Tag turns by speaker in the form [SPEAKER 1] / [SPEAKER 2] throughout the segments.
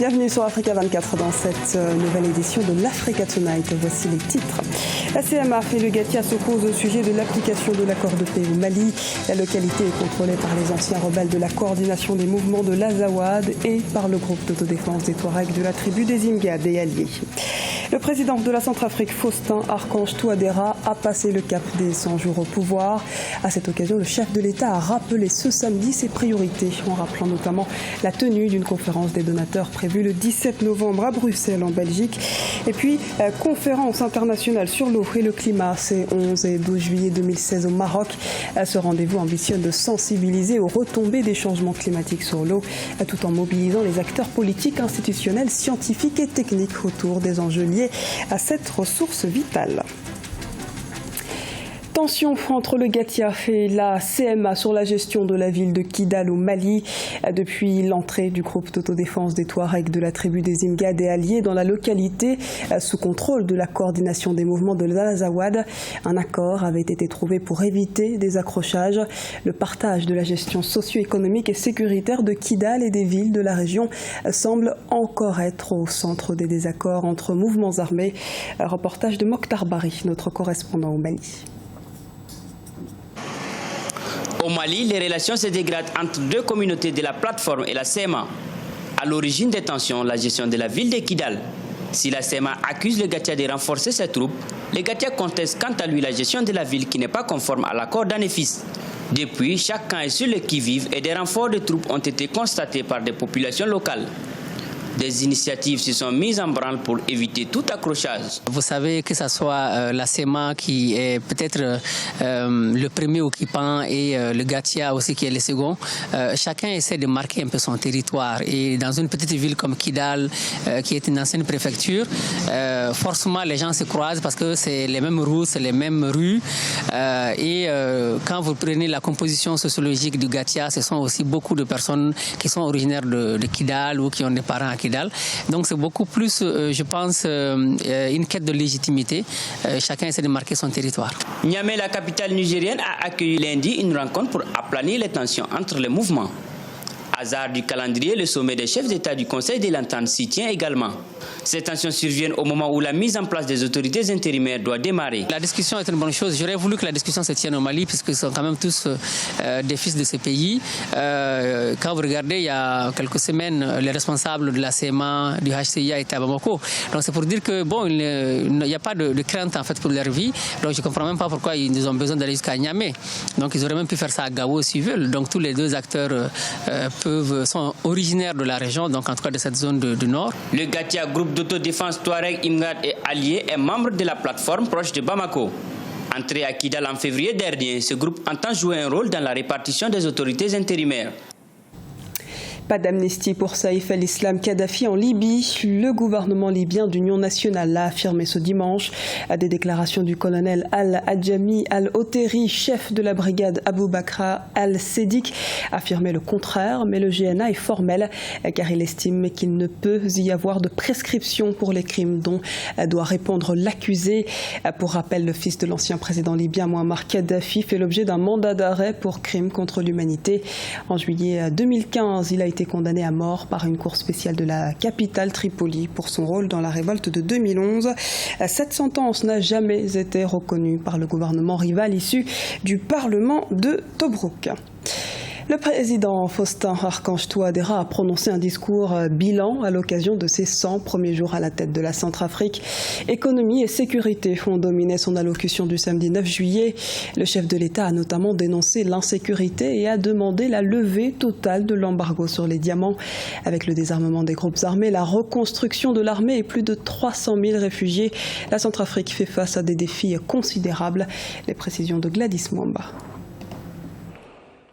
[SPEAKER 1] Bienvenue sur Africa 24 dans cette nouvelle édition de l'Africa Tonight. Voici les titres. La CMA et le Gatia s'opposent au sujet de l'application de l'accord de paix au Mali. La localité est contrôlée par les anciens rebelles de la coordination des mouvements de l'Azawad et par le groupe d'autodéfense des Touaregs de la tribu des Imgad et alliés. Le président de la Centrafrique, Faustin-Archange Touadéra, a passé le cap des 100 jours au pouvoir. À cette occasion, le chef de l'État a rappelé ce samedi ses priorités, en rappelant notamment la tenue d'une conférence des donateurs prévue le 17 novembre à Bruxelles, en Belgique. Et puis, conférence internationale sur l'eau et le climat, c'est 11 et 12 juillet 2016 au Maroc. Ce rendez-vous ambitionne de sensibiliser aux retombées des changements climatiques sur l'eau, tout en mobilisant les acteurs politiques, institutionnels, scientifiques et techniques autour des enjeux liés à cette ressource vitale. Tension entre le Gatia et la CMA sur la gestion de la ville de Kidal au Mali. Depuis l'entrée du groupe d'autodéfense des Touaregs de la tribu des Imgad et alliés dans la localité, sous contrôle de la coordination des mouvements de l'Azawad, un accord avait été trouvé pour éviter des accrochages. Le partage de la gestion socio-économique et sécuritaire de Kidal et des villes de la région semble encore être au centre des désaccords entre mouvements armés. Reportage de Mokhtar Bari, notre correspondant au Mali.
[SPEAKER 2] Au Mali, les relations se dégradent entre deux communautés de la plateforme et la CMA. À l'origine des tensions, la gestion de la ville de Kidal. Si la CMA accuse le Gatia de renforcer ses troupes, le Gatia conteste quant à lui la gestion de la ville qui n'est pas conforme à l'accord d'Anefis. Depuis, chaque camp est sur le qui-vive et des renforts de troupes ont été constatés par des populations locales. Des initiatives se sont mises en branle pour éviter tout accrochage.
[SPEAKER 3] Vous savez que ce soit la CMA qui est peut-être le premier occupant et le Gatia aussi qui est le second, chacun essaie de marquer un peu son territoire. Et dans une petite ville comme Kidal, qui est une ancienne préfecture, forcément les gens se croisent parce que c'est les mêmes routes, c'est les mêmes rues. Quand vous prenez la composition sociologique du Gatia, ce sont aussi beaucoup de personnes qui sont originaires de Kidal ou qui ont des parents à Kidal. Donc c'est beaucoup plus, je pense, une quête de légitimité. Chacun essaie de marquer son territoire.
[SPEAKER 2] Niamey, la capitale nigérienne, a accueilli lundi une rencontre pour aplanir les tensions entre les mouvements. Hasard du calendrier, le sommet des chefs d'État du Conseil de l'Entente s'y tient également. Ces tensions surviennent au moment où la mise en place des autorités intérimaires doit démarrer.
[SPEAKER 3] La discussion est une bonne chose. J'aurais voulu que la discussion se tienne au Mali, puisqu'ils sont quand même tous des fils de ces pays. Quand vous regardez, il y a quelques semaines, les responsables de la CMA, du HCIA étaient à Bamako. Donc c'est pour dire que bon, il n'y a pas de crainte en fait pour leur vie. Donc je ne comprends même pas pourquoi ils ont besoin d'aller jusqu'à Niamey. Donc ils auraient même pu faire ça à Gao s'ils veulent. Donc tous les deux acteurs sont originaires de la région, donc en tout cas de cette zone du nord.
[SPEAKER 2] Le Gatia, groupe d'autodéfense Touareg, Imgad et alliés, est membre de la plateforme proche de Bamako. Entré à Kidal en février dernier, ce groupe entend jouer un rôle dans la répartition des autorités intérimaires.
[SPEAKER 1] Pas d'amnistie pour Saïf el-Islam Kadhafi en Libye. Le gouvernement libyen d'Union nationale l'a affirmé ce dimanche à des déclarations du colonel Al-Adjami Al-Oteri, chef de la brigade Abou Bakra Al-Sédik, affirmait le contraire, mais le GNA est formel car il estime qu'il ne peut y avoir de prescription pour les crimes dont doit répondre l'accusé. Pour rappel, le fils de l'ancien président libyen Muammar Kadhafi fait l'objet d'un mandat d'arrêt pour crimes contre l'humanité. En juillet 2015, il a été condamné à mort par une cour spéciale de la capitale Tripoli pour son rôle dans la révolte de 2011. Cette sentence n'a jamais été reconnue par le gouvernement rival issu du Parlement de Tobrouk. Le président Faustin-Archange Touadéra a prononcé un discours bilan à l'occasion de ses 100 premiers jours à la tête de la Centrafrique. Économie et sécurité ont dominé son allocution du samedi 9 juillet. Le chef de l'État a notamment dénoncé l'insécurité et a demandé la levée totale de l'embargo sur les diamants. Avec le désarmement des groupes armés, la reconstruction de l'armée et plus de 300 000 réfugiés, la Centrafrique fait face à des défis considérables. Les précisions de Gladys Mwamba.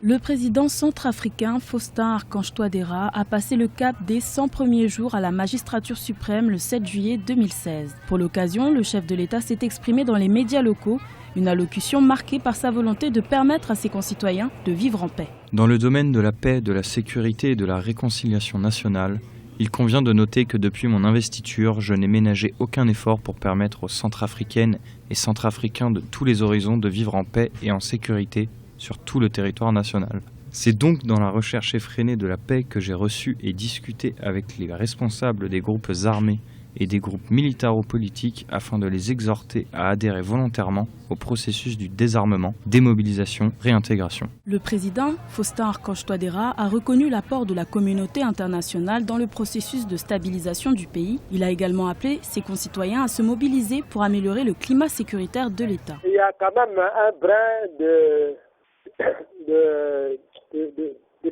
[SPEAKER 4] Le président centrafricain Faustin-Archange Touadéra a passé le cap des 100 premiers jours à la magistrature suprême le 7 juillet 2016. Pour l'occasion, le chef de l'État s'est exprimé dans les médias locaux, une allocution marquée par sa volonté de permettre à ses concitoyens de vivre en paix.
[SPEAKER 5] Dans le domaine de la paix, de la sécurité et de la réconciliation nationale, il convient de noter que depuis mon investiture, je n'ai ménagé aucun effort pour permettre aux Centrafricaines et Centrafricains de tous les horizons de vivre en paix et en sécurité sur tout le territoire national. C'est donc dans la recherche effrénée de la paix que j'ai reçu et discuté avec les responsables des groupes armés et des groupes militaro-politiques afin de les exhorter à adhérer volontairement au processus du désarmement, démobilisation, réintégration.
[SPEAKER 4] Le président, Faustin Archange Touadéra, a reconnu l'apport de la communauté internationale dans le processus de stabilisation du pays. Il a également appelé ses concitoyens à se mobiliser pour améliorer le climat sécuritaire de l'État.
[SPEAKER 6] Il y a quand même un brin de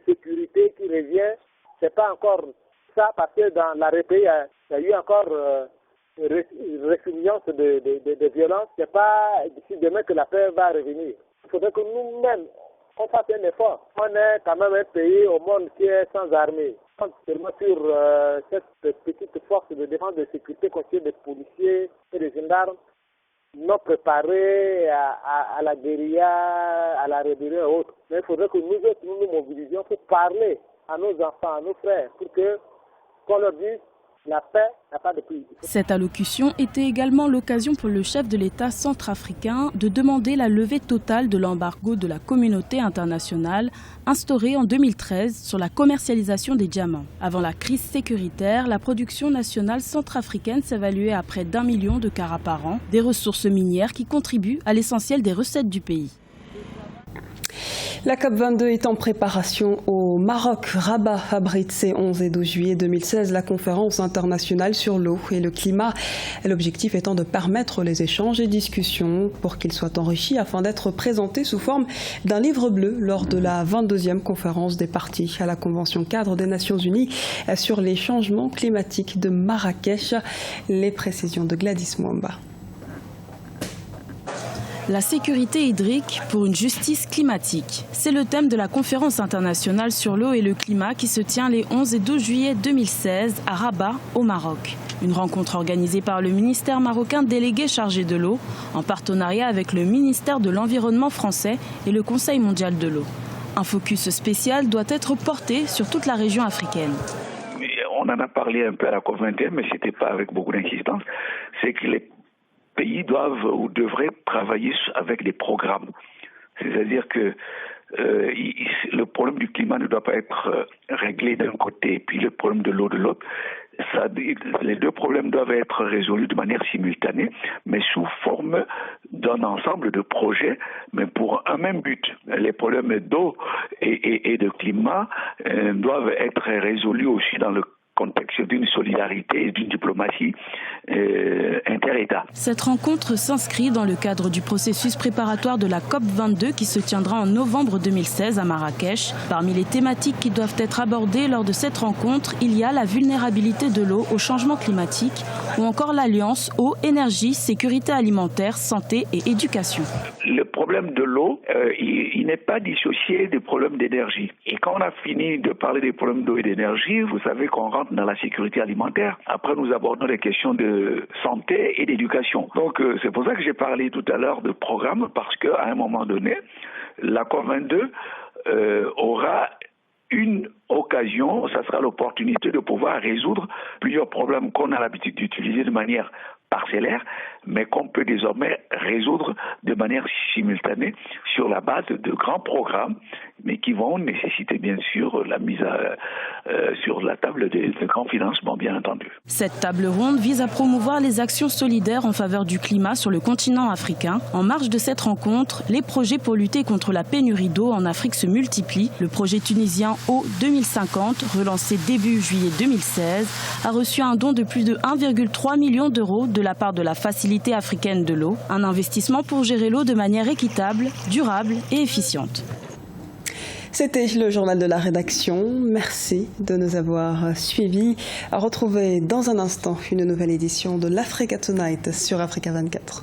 [SPEAKER 6] sécurité qui revient. C'est pas encore ça parce que dans l'arrêté, il y a eu encore résilience de violence. C'est pas d'ici demain que la paix va revenir. Il faudrait que nous-mêmes, on fasse un effort. On est quand même un pays au monde qui est sans armée. Seulement sur cette petite force de défense et de sécurité constituée des policiers et des gendarmes non préparés à la guérilla, à la rébellion et autres. Mais il faudrait que nous nous mobilisions pour parler à nos enfants, à nos frères, pour qu'on leur dise la paix n'a pas de prix.
[SPEAKER 4] Cette allocution était également l'occasion pour le chef de l'État centrafricain de demander la levée totale de l'embargo de la communauté internationale instauré en 2013 sur la commercialisation des diamants. Avant la crise sécuritaire, la production nationale centrafricaine s'évaluait à près d'1 million de carats par an, des ressources minières qui contribuent à l'essentiel des recettes du pays.
[SPEAKER 1] La COP22 est en préparation au Maroc. Rabat abrite ces 11 et 12 juillet 2016 la conférence internationale sur l'eau et le climat. L'objectif étant de permettre les échanges et discussions pour qu'ils soient enrichis afin d'être présentés sous forme d'un livre bleu lors de la 22e conférence des parties à la Convention cadre des Nations Unies sur les changements climatiques de Marrakech. Les précisions de Gladys Mwamba.
[SPEAKER 4] La sécurité hydrique pour une justice climatique. C'est le thème de la conférence internationale sur l'eau et le climat qui se tient les 11 et 12 juillet 2016 à Rabat, au Maroc. Une rencontre organisée par le ministère marocain délégué chargé de l'eau, en partenariat avec le ministère de l'Environnement français et le Conseil mondial de l'eau. Un focus spécial doit être porté sur toute la région africaine.
[SPEAKER 7] On en a parlé un peu à la COP21, mais ce n'était pas avec beaucoup d'insistance. C'est que les pays doivent ou devraient travailler avec des programmes. C'est-à-dire que le problème du climat ne doit pas être réglé d'un côté, puis le problème de l'eau de l'autre. Les deux problèmes doivent être résolus de manière simultanée, mais sous forme d'un ensemble de projets, mais pour un même but. Les problèmes d'eau et de climat doivent être résolus aussi dans le contexte d'une solidarité et d'une diplomatie inter-État.
[SPEAKER 4] Cette rencontre s'inscrit dans le cadre du processus préparatoire de la COP22 qui se tiendra en novembre 2016 à Marrakech. Parmi les thématiques qui doivent être abordées lors de cette rencontre, il y a la vulnérabilité de l'eau au changement climatique ou encore l'alliance eau, énergie, sécurité alimentaire, santé et éducation.
[SPEAKER 7] Le problème de l'eau, il n'est pas dissocié des problèmes d'énergie. Et quand on a fini de parler des problèmes d'eau et d'énergie, vous savez qu'on rentre dans la sécurité alimentaire. Après, nous abordons les questions de santé et d'éducation. Donc, c'est pour ça que j'ai parlé tout à l'heure de programme, parce qu'à un moment donné, la COP22 aura une occasion, ça sera l'opportunité de pouvoir résoudre plusieurs problèmes qu'on a l'habitude d'utiliser de manière parcellaire, mais qu'on peut désormais résoudre de manière simultanée sur la base de grands programmes, mais qui vont nécessiter bien sûr la mise sur la table de grands financements, bien entendu.
[SPEAKER 4] Cette table ronde vise à promouvoir les actions solidaires en faveur du climat sur le continent africain. En marge de cette rencontre, les projets pour lutter contre la pénurie d'eau en Afrique se multiplient. Le projet tunisien Eau 2050, relancé début juillet 2016, a reçu un don de plus de 1,3 million d'euros de la part de la Facilité africaine de l'eau. Un investissement pour gérer l'eau de manière équitable, durable et efficiente.
[SPEAKER 1] C'était le journal de la rédaction. Merci de nous avoir suivis. À retrouver dans un instant une nouvelle édition de l'Africa Tonight sur Africa 24.